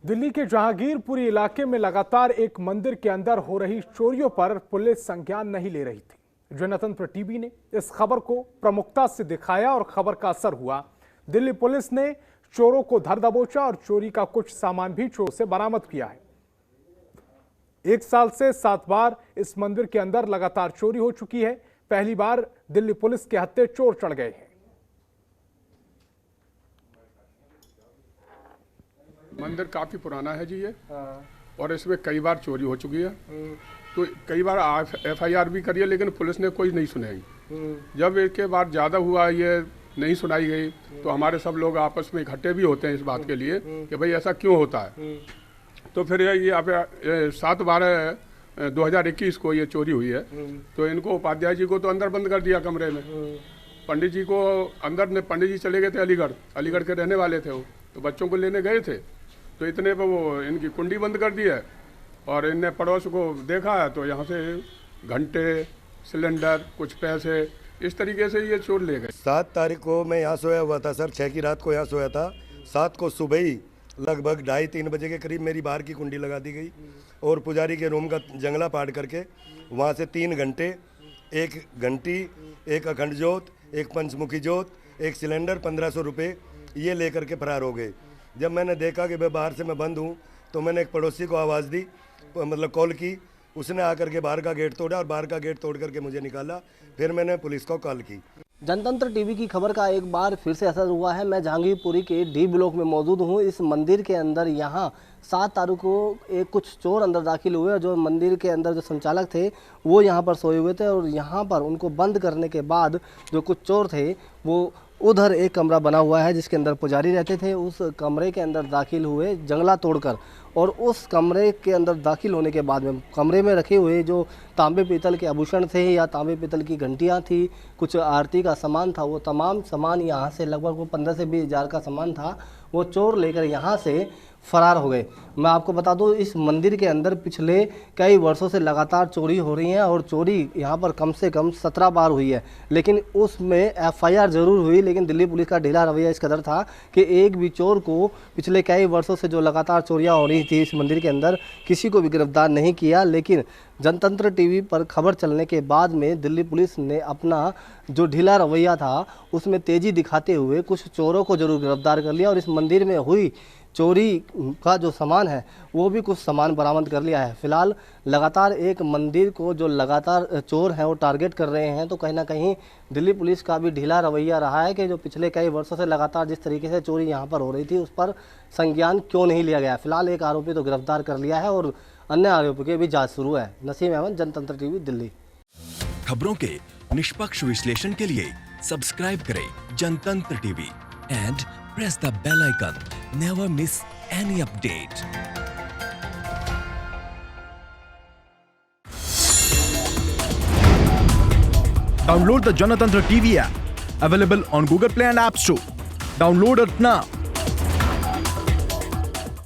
दिल्ली के जहांगीरपुरी इलाके में लगातार एक मंदिर के अंदर हो रही चोरियों पर पुलिस संज्ञान नहीं ले रही थी। जनतंत्र टीवी ने इस खबर को प्रमुखता से दिखाया और खबर का असर हुआ। दिल्ली पुलिस ने चोरों को धर दबोचा और चोरी का कुछ सामान भी चोर से बरामद किया है। 1 साल से 7 बार इस मंदिर के अंदर लगातार चोरी हो चुकी है। पहली बार दिल्ली पुलिस के हत्थे चोर चढ़ गए हैं। मंदिर काफ़ी पुराना है जी ये, और इसमें कई बार चोरी हो चुकी है। तो कई बार FIR भी करी है, लेकिन पुलिस ने कोई नहीं सुनाई। जब इसके बाद ज़्यादा हुआ, ये नहीं सुनाई गई, तो हमारे सब लोग आपस में इकट्ठे भी होते हैं इस बात के लिए कि भाई ऐसा क्यों होता है। तो फिर ये आप 7/12/2021 को ये चोरी हुई है। तो इनको उपाध्याय जी को तो अंदर बंद कर दिया कमरे में। पंडित जी को अंदर ने, पंडित जी चले गए थे अलीगढ़ के रहने वाले थे वो, तो बच्चों को लेने गए थे। तो इतने पर वो इनकी कुंडी बंद कर दी है, और इनने पड़ोस को देखा है तो यहाँ से घंटे, सिलेंडर, कुछ पैसे, इस तरीके से ये चोर ले गए। 7 तारीख को मैं यहाँ सोया हुआ था सर, 6 की रात को यहाँ सोया था। 7 को सुबह ही लगभग 2:30-3 बजे के करीब मेरी बाहर की कुंडी लगा दी गई, और पुजारी के रूम का जंगला पाट करके वहाँ से 3 घंटे, 1 घंटी, 1 अखंड जोत, 1 पंचमुखी जोत, 1 सिलेंडर, 1500 रुपये ये लेकर के फरार हो गए। जब मैंने देखा कि मैं बाहर से मैं बंद हूँ, तो मैंने एक पड़ोसी को आवाज़ दी, मतलब कॉल की। उसने आकर के बाहर का गेट तोड़ा और बाहर का गेट तोड़ करके मुझे निकाला। फिर मैंने पुलिस को कॉल की। जनतंत्र टीवी की खबर का एक बार फिर से असर हुआ है। मैं जहांगीरपुरी के डी ब्लॉक में मौजूद हूँ। इस मंदिर के अंदर यहाँ 7 तारीख को कुछ चोर अंदर दाखिल हुए। जो मंदिर के अंदर जो संचालक थे वो यहाँ पर सोए हुए थे, और यहाँ पर उनको बंद करने के बाद जो कुछ चोर थे वो उधर एक कमरा बना हुआ है जिसके अंदर पुजारी रहते थे, उस कमरे के अंदर दाखिल हुए जंगला तोड़कर। और उस कमरे के अंदर दाखिल होने के बाद में कमरे में रखे हुए जो तांबे पीतल के आभूषण थे या तांबे पीतल की घंटियां थी, कुछ आरती का सामान था, वो तमाम सामान यहाँ से लगभग वो 15 से 20 हज़ार का सामान था, वो चोर लेकर यहाँ से फरार हो गए। मैं आपको बता दूं, इस मंदिर के अंदर पिछले कई वर्षों से लगातार चोरी हो रही है, और चोरी यहाँ पर कम से कम 17 बार हुई है। लेकिन उसमें FIR ज़रूर हुई, लेकिन दिल्ली पुलिस का ढीला रवैया इस कदर था कि एक भी चोर को पिछले कई वर्षों से जो लगातार चोरियाँ हो रही थी इस मंदिर के अंदर, किसी को भी गिरफ्तार नहीं किया। लेकिन जनतंत्र टीवी पर खबर चलने के बाद में दिल्ली पुलिस ने अपना जो ढीला रवैया था उसमें तेज़ी दिखाते हुए कुछ चोरों को जरूर गिरफ्तार कर लिया, और इस मंदिर में हुई चोरी का जो सामान है वो भी कुछ सामान बरामद कर लिया है। फिलहाल लगातार एक मंदिर को जो लगातार चोर हैं वो टारगेट कर रहे हैं, तो कहीं ना कहीं दिल्ली पुलिस का भी ढीला रवैया रहा है कि जो पिछले कई वर्षों से लगातार जिस तरीके से चोरी यहाँ पर हो रही थी उस पर संज्ञान क्यों नहीं लिया गया। फिलहाल एक आरोपी तो गिरफ्तार कर लिया है और अन्य आरोपियों की भी जाँच शुरू है। नसीम अहमद, जनतंत्र टीवी, दिल्ली। खबरों के निष्पक्ष विश्लेषण के लिए सब्सक्राइब करें जनतंत्र TV and press the bell icon. Never miss any update. Download the Janatantra TV app, available on Google Play and App Store. Download it now.